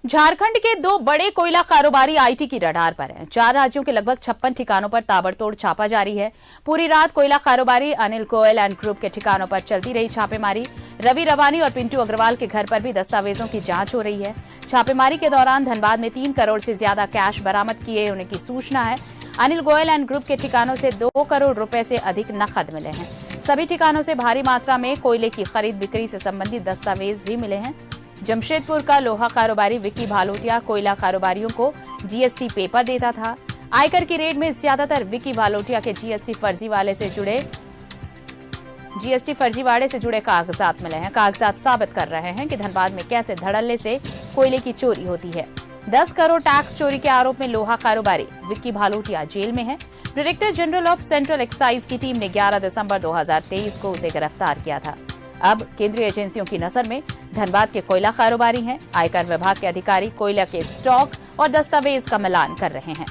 झारखंड के दो बड़े कोयला कारोबारी आईटी की रडार पर हैं। 4 राज्यों के लगभग 56 ठिकानों पर ताबड़तोड़ छापा जारी है। पूरी रात कोयला कारोबारी अनिल गोयल एंड ग्रुप के ठिकानों पर चलती रही छापेमारी। रवि रवानी और पिंटू अग्रवाल के घर पर भी दस्तावेजों की जांच हो रही है। छापेमारी के दौरान धनबाद में 3 करोड़ से ज्यादा कैश बरामद किए होने की सूचना है। अनिल गोयल एंड ग्रुप के ठिकानों से 2 करोड़ रुपए से अधिक नकद मिले हैं। सभी ठिकानों से भारी मात्रा में कोयले की खरीद बिक्री से संबंधित दस्तावेज भी मिले हैं। जमशेदपुर का लोहा कारोबारी विक्की भालोटिया कोयला कारोबारियों को जीएसटी पेपर देता था। आयकर की रेड में ज्यादातर विक्की भालोटिया के जीएसटी फर्जीवाड़े से जुड़े कागजात मिले हैं। कागजात साबित कर रहे हैं कि धनबाद में कैसे धड़ल्ले से कोयले की चोरी होती है। 10 करोड़ टैक्स चोरी के आरोप में लोहा कारोबारी विक्की भालोटिया जेल में है। Director general of central excise की टीम ने 11 दिसंबर 2023 को उसे गिरफ्तार किया था। अब केंद्रीय एजेंसियों की नजर में धनबाद के कोयला कारोबारी हैं। आयकर विभाग के अधिकारी कोयला के स्टॉक और दस्तावेज का मिलान कर रहे हैं।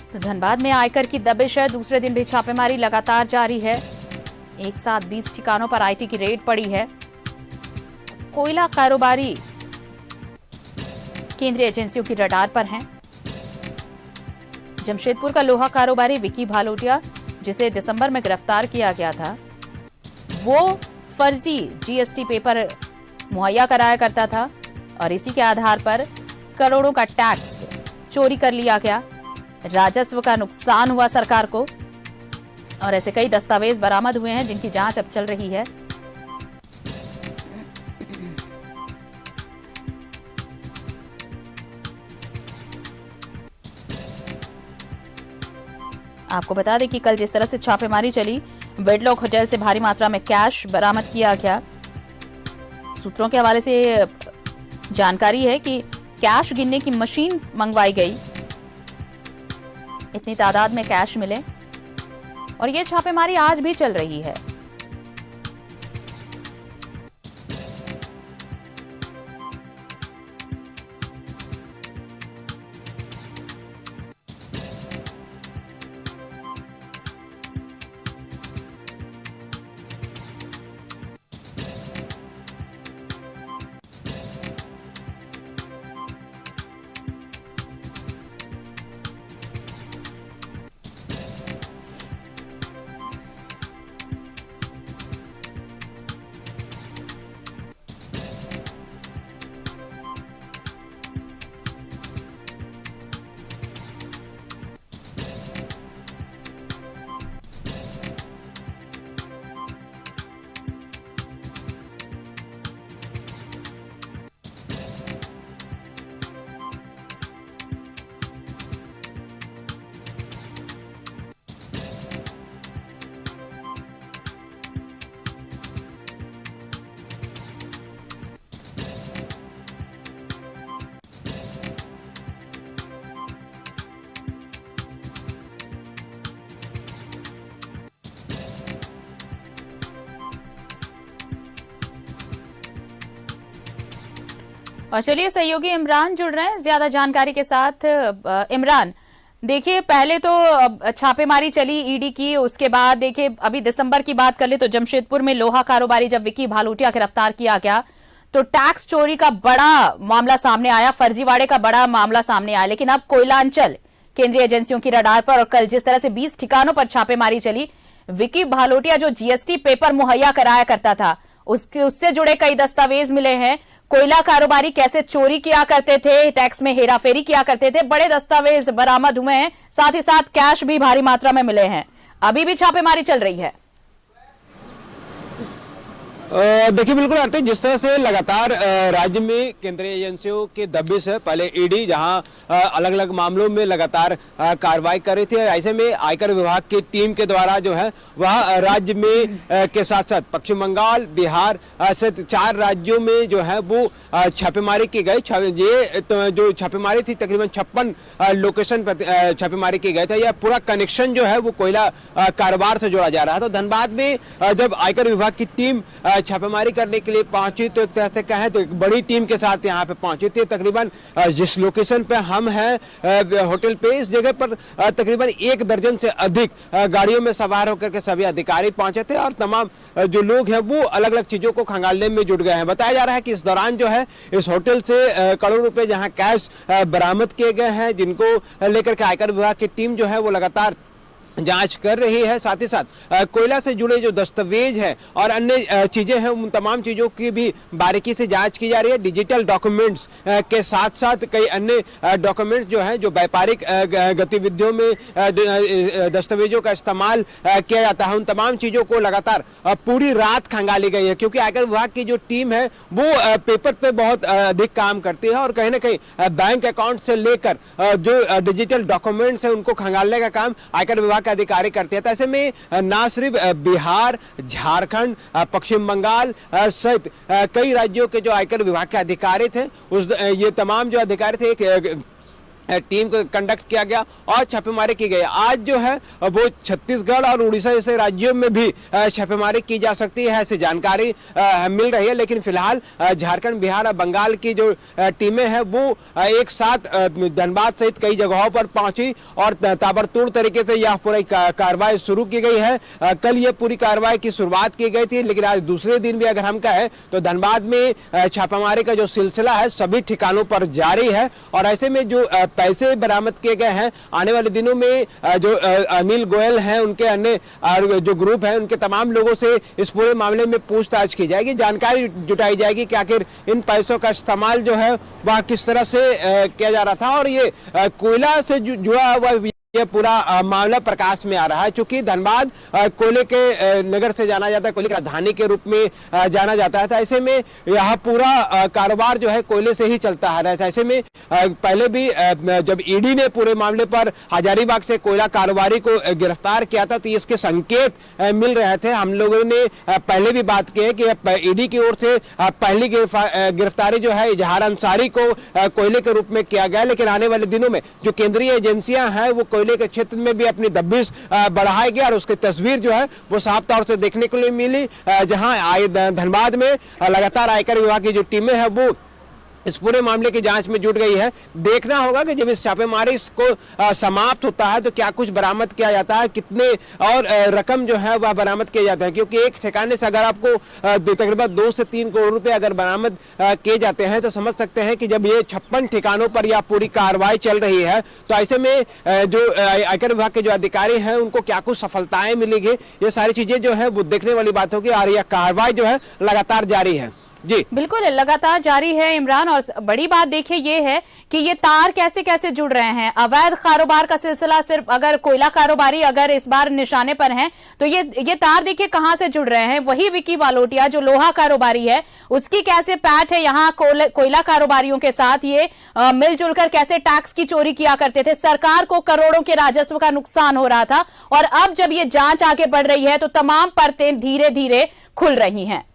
तो धनबाद में आयकर की दबिश है। दूसरे दिन भी छापेमारी लगातार जारी है। एक साथ 20 ठिकानों पर आईटी की रेड पड़ी है। कोयला कारोबारी केंद्रीय एजेंसियों की रडार पर हैं। जमशेदपुर का लोहा कारोबारी विक्की भालोटिया, जिसे दिसंबर में गिरफ्तार किया गया था, वो फर्जी जीएसटी पेपर मुहैया कराया करता था और इसी के आधार पर करोड़ों का टैक्स चोरी कर लिया गया। राजस्व का नुकसान हुआ सरकार को और ऐसे कई दस्तावेज बरामद हुए हैं जिनकी जांच अब चल रही है। आपको बता दें कि कल जिस तरह से छापेमारी चली, वेडलॉक होटल से भारी मात्रा में कैश बरामद किया गया। सूत्रों के हवाले से जानकारी है कि कैश गिनने की मशीन मंगवाई गई। इतनी तादाद में कैश मिले और ये छापेमारी आज भी चल रही है। और चलिए सहयोगी इमरान जुड़ रहे हैं ज्यादा जानकारी के साथ। इमरान, देखिए पहले तो छापेमारी चली ईडी की, उसके बाद देखिए अभी दिसंबर की बात कर ले तो जमशेदपुर में लोहा कारोबारी जब विक्की भालोटिया गिरफ्तार किया गया तो टैक्स चोरी का बड़ा मामला सामने आया, फर्जीवाड़े का बड़ा मामला सामने आया। लेकिन अब कोयलांचल केंद्रीय एजेंसियों की रडार पर और कल जिस तरह से 20 ठिकानों पर छापेमारी चली, विक्की भालोटिया जो जीएसटी पेपर मुहैया कराया करता था उससे जुड़े कई दस्तावेज मिले हैं। कोयला कारोबारी कैसे चोरी किया करते थे, टैक्स में हेराफेरी किया करते थे, बड़े दस्तावेज बरामद हुए हैं। साथ ही साथ कैश भी भारी मात्रा में मिले हैं। अभी भी छापेमारी चल रही है। देखिए बिल्कुल आरती, जिस तरह से लगातार राज्य में केंद्रीय एजेंसियों की दबिश है, पहले ईडी जहां अलग अलग मामलों में लगातार कार्रवाई कर रही थी, ऐसे में आयकर विभाग की टीम के द्वारा जो है वह राज्य में के साथ साथ पश्चिम बंगाल, बिहार से 4 राज्यों में जो है वो छापेमारी की गई। ये तो जो छापेमारी थी तकरीबन 56 लोकेशन पर छापेमारी की गई था। यह पूरा कनेक्शन जो है वो कोयला कारोबार से जोड़ा जा रहा है। तो धनबाद में जब आयकर विभाग की टीम छापेमारी करने के लिए पहुंची, तो एक तरह से कहें तो एक बड़ी टीम के साथ यहाँ पे पहुंची थी। तकरीबन जिस लोकेशन पे हम हैं होटल पे, इस जगह पर तकरीबन 1 दर्जन से अधिक गाड़ियों में सवार होकर के सभी अधिकारी पहुंचे थे और तमाम जो लोग हैं वो अलग अलग चीजों को खंगालने में जुट गए हैं। बताया जा रहा है कि इस दौरान जो है इस होटल से करोड़ों रुपए जहां कैश बरामद किए गए हैं, जिनको लेकर के आयकर विभाग की टीम जो है वो लगातार जांच कर रही है। साथ ही साथ कोयला से जुड़े जो दस्तावेज हैं और अन्य चीजें हैं, उन तमाम चीजों की भी बारीकी से जांच की जा रही है। डिजिटल डॉक्यूमेंट्स के साथ साथ कई अन्य डॉक्यूमेंट्स जो हैं, जो व्यापारिक गतिविधियों में दस्तावेजों का इस्तेमाल किया जाता है, उन तमाम चीजों को लगातार पूरी रात खंगाली गई है। क्योंकि आयकर विभाग की जो टीम है वो पेपर पे बहुत अधिक काम करती है और कहीं ना कहीं बैंक अकाउंट से लेकर जो डिजिटल डॉक्यूमेंट्स है उनको खंगालने का काम आयकर विभाग अधिकारी करते हैं। तो ऐसे में ना सिर्फ बिहार, झारखंड, पश्चिम बंगाल सहित कई राज्यों के जो आयकर विभाग के अधिकारी थे, ये तमाम जो अधिकारी थे एक टीम को कंडक्ट किया गया और छापेमारी की गई। आज जो है वो छत्तीसगढ़ और उड़ीसा जैसे राज्यों में भी छापेमारी की जा सकती है, ऐसी जानकारी मिल रही है। लेकिन फिलहाल झारखंड, बिहार और बंगाल की जो टीमें हैं वो एक साथ धनबाद सहित कई जगहों पर पहुंची और ताबड़तोड़ तरीके से यह पूरी कार्रवाई शुरू की गई है। कल ये पूरी कार्रवाई की शुरुआत की गई थी, लेकिन आज दूसरे दिन भी अगर हम कहें तो धनबाद में छापामारी का जो सिलसिला है सभी ठिकानों पर जारी है। और ऐसे में जो पैसे बरामद किए गए हैं, आने वाले दिनों में जो अनिल गोयल हैं, उनके अन्य जो ग्रुप है, उनके तमाम लोगों से इस पूरे मामले में पूछताछ की जाएगी, जानकारी जुटाई जाएगी कि आखिर इन पैसों का इस्तेमाल जो है वह किस तरह से किया जा रहा था। और ये कोयला से जुड़ा हुआ ये पूरा मामला प्रकाश में आ रहा है। चूंकि धनबाद कोयले के नगर से जाना जाता है, कोयले की राजधानी के रूप में जाना जाता है, तो ऐसे में यह पूरा कारोबार जो है कोयले से ही चलता है। ऐसे में पहले भी जब ईडी ने पूरे मामले पर हजारीबाग से कोयला कारोबारी को गिरफ्तार किया था, तो इसके संकेत मिल रहे थे। हम लोगों ने पहले भी बात की है कि ईडी की ओर से पहली गिरफ्तारी जो है इजहार अंसारी को कोयले के रूप में किया गया, लेकिन आने वाले दिनों में जो केंद्रीय एजेंसियां हैं वो कोयले के क्षेत्र में भी अपनी दबिश बढ़ाएगी और उसकी तस्वीर जो है वो साफ तौर से देखने को मिली, जहां धनबाद में लगातार आयकर विभाग की जो टीमें हैं वो इस पूरे मामले की जांच में जुट गई है। देखना होगा कि जब इस छापेमारी को समाप्त होता है तो क्या कुछ बरामद किया जाता है, कितने और रकम जो है वह बरामद किए जाते हैं। क्योंकि एक ठिकाने से अगर आपको तकरीबन 2 से 3 करोड़ रुपए अगर बरामद किए जाते हैं, तो समझ सकते हैं कि जब ये 56 ठिकानों पर यह पूरी कार्रवाई चल रही है, तो ऐसे में जो आयकर विभाग के जो अधिकारी हैं उनको क्या कुछ सफलताएं मिलेगी, ये सारी चीजें जो है वो देखने वाली बात होगी। और यह कार्रवाई जो है लगातार जारी है। जी बिल्कुल लगातार जारी है इमरान। और बड़ी बात देखिए ये है कि ये तार कैसे कैसे जुड़ रहे हैं। अवैध कारोबार का सिलसिला सिर्फ अगर कोयला कारोबारी अगर इस बार निशाने पर हैं, तो ये तार देखिए कहां से जुड़ रहे हैं। वही विकी वालोटिया जो लोहा कारोबारी है, उसकी कैसे पैठ है यहाँ कोयला कारोबारियों के साथ। ये मिलजुल कर कैसे टैक्स की चोरी किया करते थे, सरकार को करोड़ों के राजस्व का नुकसान हो रहा था। और अब जब ये जांच आगे बढ़ रही है तो तमाम परतें धीरे धीरे खुल रही हैं।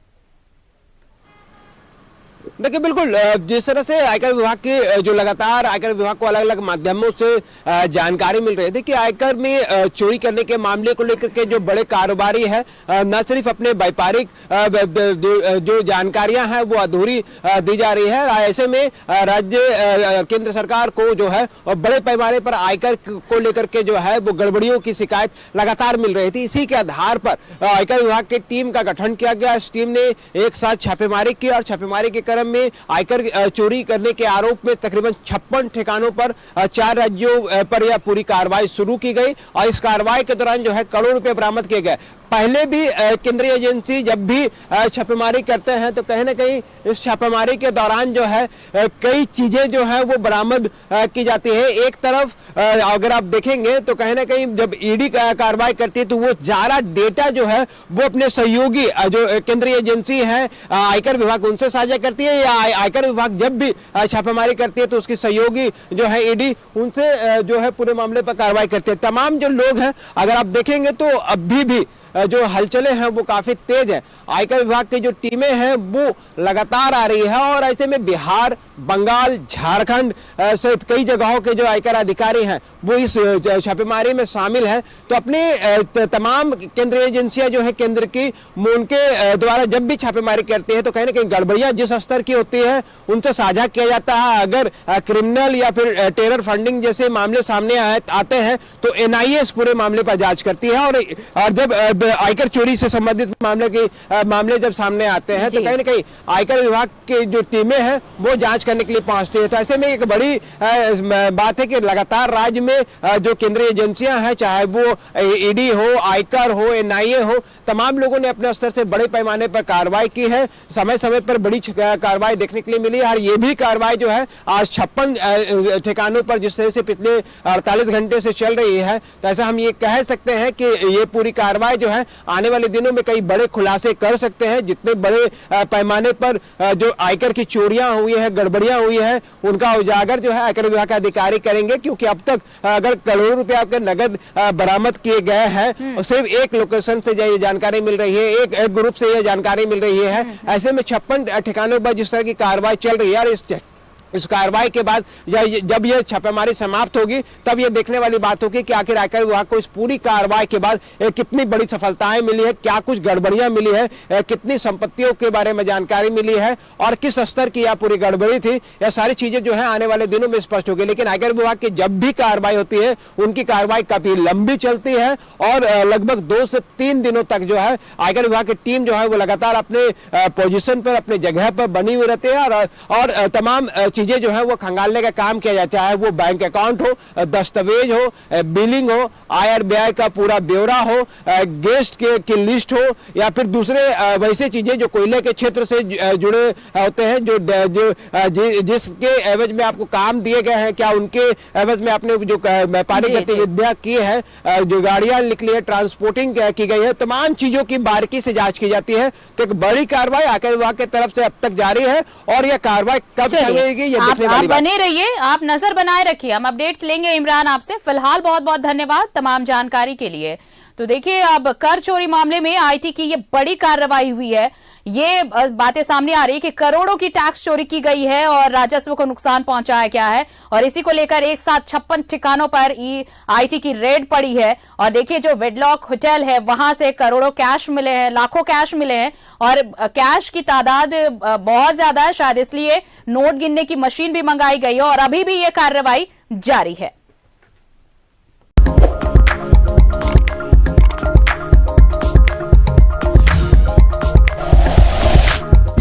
देखिए बिल्कुल जिस तरह से आयकर विभाग के जो लगातार आयकर विभाग को अलग अलग माध्यमों से जानकारी मिल रही थी कि आयकर में चोरी करने के मामले को लेकर के जो बड़े कारोबारी है, न सिर्फ अपने व्यापारिक जो जानकारियां हैं वो अधूरी दी जा रही है। ऐसे में राज्य केंद्र सरकार को जो है बड़े पैमाने पर आयकर को लेकर के जो है वो गड़बड़ियों की शिकायत लगातार मिल रही थी। इसी के आधार पर आयकर विभाग की टीम का गठन किया गया। इस टीम ने एक साथ छापेमारी की और छापेमारी के क्रम में आयकर चोरी करने के आरोप में तकरीबन 56 ठिकानों पर 4 राज्यों पर यह पूरी कार्रवाई शुरू की गई। और इस कार्रवाई के दौरान जो है करोड़ रुपए बरामद किए गए। पहले भी केंद्रीय एजेंसी जब भी छापेमारी करते हैं तो कहीं ना कहीं इस छापेमारी के दौरान जो है कई चीजें जो है वो बरामद की जाती है। एक तरफ अगर आप देखेंगे तो कहीं ना कहीं जब ईडी कार्रवाई करती है तो वो सारा डेटा जो है वो अपने सहयोगी जो केंद्रीय एजेंसी है आयकर विभाग उनसे साझा करती है, या आयकर विभाग जब भी छापेमारी करती है तो उसकी सहयोगी जो है ईडी उनसे जो है पूरे मामले पर कार्रवाई करती है। तमाम जो लोग हैं अगर आप देखेंगे तो अभी भी जो हलचलें हैं वो काफी तेज है। आयकर विभाग की जो टीमें हैं वो लगातार आ रही है और ऐसे में बिहार, बंगाल, झारखंड सहित कई जगहों के जो आयकर अधिकारी हैं वो इस छापेमारी में शामिल हैं। तो अपनी तमाम केंद्रीय एजेंसियां जो है केंद्र की, उनके द्वारा जब भी छापेमारी करती है तो कहीं ना कहीं गड़बड़ियां जिस स्तर की होती है उनसे साझा किया जाता है। अगर क्रिमिनल या फिर टेरर फंडिंग जैसे मामले सामने आते हैं तो एनआईए इस पूरे मामले पर जांच करती है और जब आयकर चोरी से संबंधित मामले जब सामने आते हैं तो कहीं ना कहीं आयकर विभाग की जो टीमें हैं वो जांच करने के लिए पहुंचती है। तो ऐसे में एक बड़ी बात है कि लगातार राज्य में जो केंद्रीय एजेंसियां हैं, चाहे वो ईडी हो, आयकर हो, एनआईए हो, तमाम लोगों ने अपने स्तर से बड़े पैमाने पर कार्रवाई की है। समय समय पर बड़ी कार्रवाई देखने के लिए मिली है और ये भी कार्रवाई जो है आज 56 ठिकानों पर जिस तरह से पिछले 48 घंटे से चल रही है, तो ऐसा हम ये कह सकते हैं कि ये पूरी कार्रवाई जो है आने वाले दिनों में कई बड़े खुलासे कर सकते हैं। जितने बड़े पैमाने पर जो आयकर की चोरियां हुई है, गड़बड़ियां हुई है, उनका उजागर जो है आयकर विभाग के अधिकारी करेंगे, क्योंकि अब तक अगर करोड़ों रुपया के नगद बरामद किए गए हैं और सिर्फ एक लोकेशन से ये जानकारी मिल रही है, एक ग्रुप से ये जानकारी मिल रही है। ऐसे में 56 ठिकानों पर जिस तरह की कार्रवाई चल रही है और इस कार्रवाई के बाद जब यह छापेमारी समाप्त होगी तब यह देखने वाली बात होगी कि आखिर आयकर विभाग को इस पूरी कार्रवाई के बाद कितनी बड़ी सफलताएं मिली है, क्या कुछ गड़बड़ियां मिली है, कितनी संपत्तियों के बारे में जानकारी मिली है और किस स्तर की यह पूरी गड़बड़ी थी। यह सारी चीजें जो है आने वाले दिनों में स्पष्ट होगी। लेकिन आयकर विभाग की जब भी कार्रवाई होती है उनकी कार्रवाई काफी लंबी चलती है और लगभग 2 से 3 दिनों तक जो है आयकर विभाग की टीम जो है वो लगातार अपने पोजीशन पर, अपने जगह पर बनी हुई रहती है और तमाम चीजें जो है वो खंगालने का काम किया जाता है। चाहे वो बैंक अकाउंट हो, दस्तावेज हो, बिलिंग हो, आय व्यय का पूरा ब्यौरा हो, गेस्ट की लिस्ट हो या फिर दूसरे वैसे चीजें जो कोयले के क्षेत्र से जुड़े होते हैं, जो जिसके एवज में आपको काम दिए गए हैं, क्या उनके एवज में आपने जो व्यापारिक गतिविधियां की है, जो गाड़ियां निकली है, ट्रांसपोर्टिंग की गई है, तमाम चीजों की बारीकी से जांच की जाती है। तो एक बड़ी कार्रवाई आयकर विभाग की तरफ से अब तक जारी है और यह कार्रवाई कब चलेगी आप बने रहिए, आप नजर बनाए रखिए, हम अपडेट्स लेंगे इमरान आपसे। फिलहाल बहुत बहुत धन्यवाद तमाम जानकारी के लिए। तो देखिए, अब कर चोरी मामले में आईटी की ये बड़ी कार्रवाई हुई है। ये बातें सामने आ रही है कि करोड़ों की टैक्स चोरी की गई है और राजस्व को नुकसान पहुंचाया गया है और इसी को लेकर एक साथ 56 ठिकानों पर आईटी की रेड पड़ी है। और देखिए, जो वेडलॉक होटल है वहां से करोड़ों कैश मिले हैं, लाखों कैश मिले हैं और कैश की तादाद बहुत ज्यादा है, शायद इसलिए नोट गिनने की मशीन भी मंगाई गई है और अभी भी ये कार्रवाई जारी है।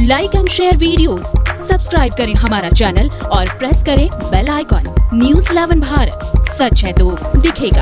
Like and share videos, subscribe करें हमारा चैनल और प्रेस करें बेल आइकॉन। न्यूज़ 11 भारत, सच है तो दिखेगा।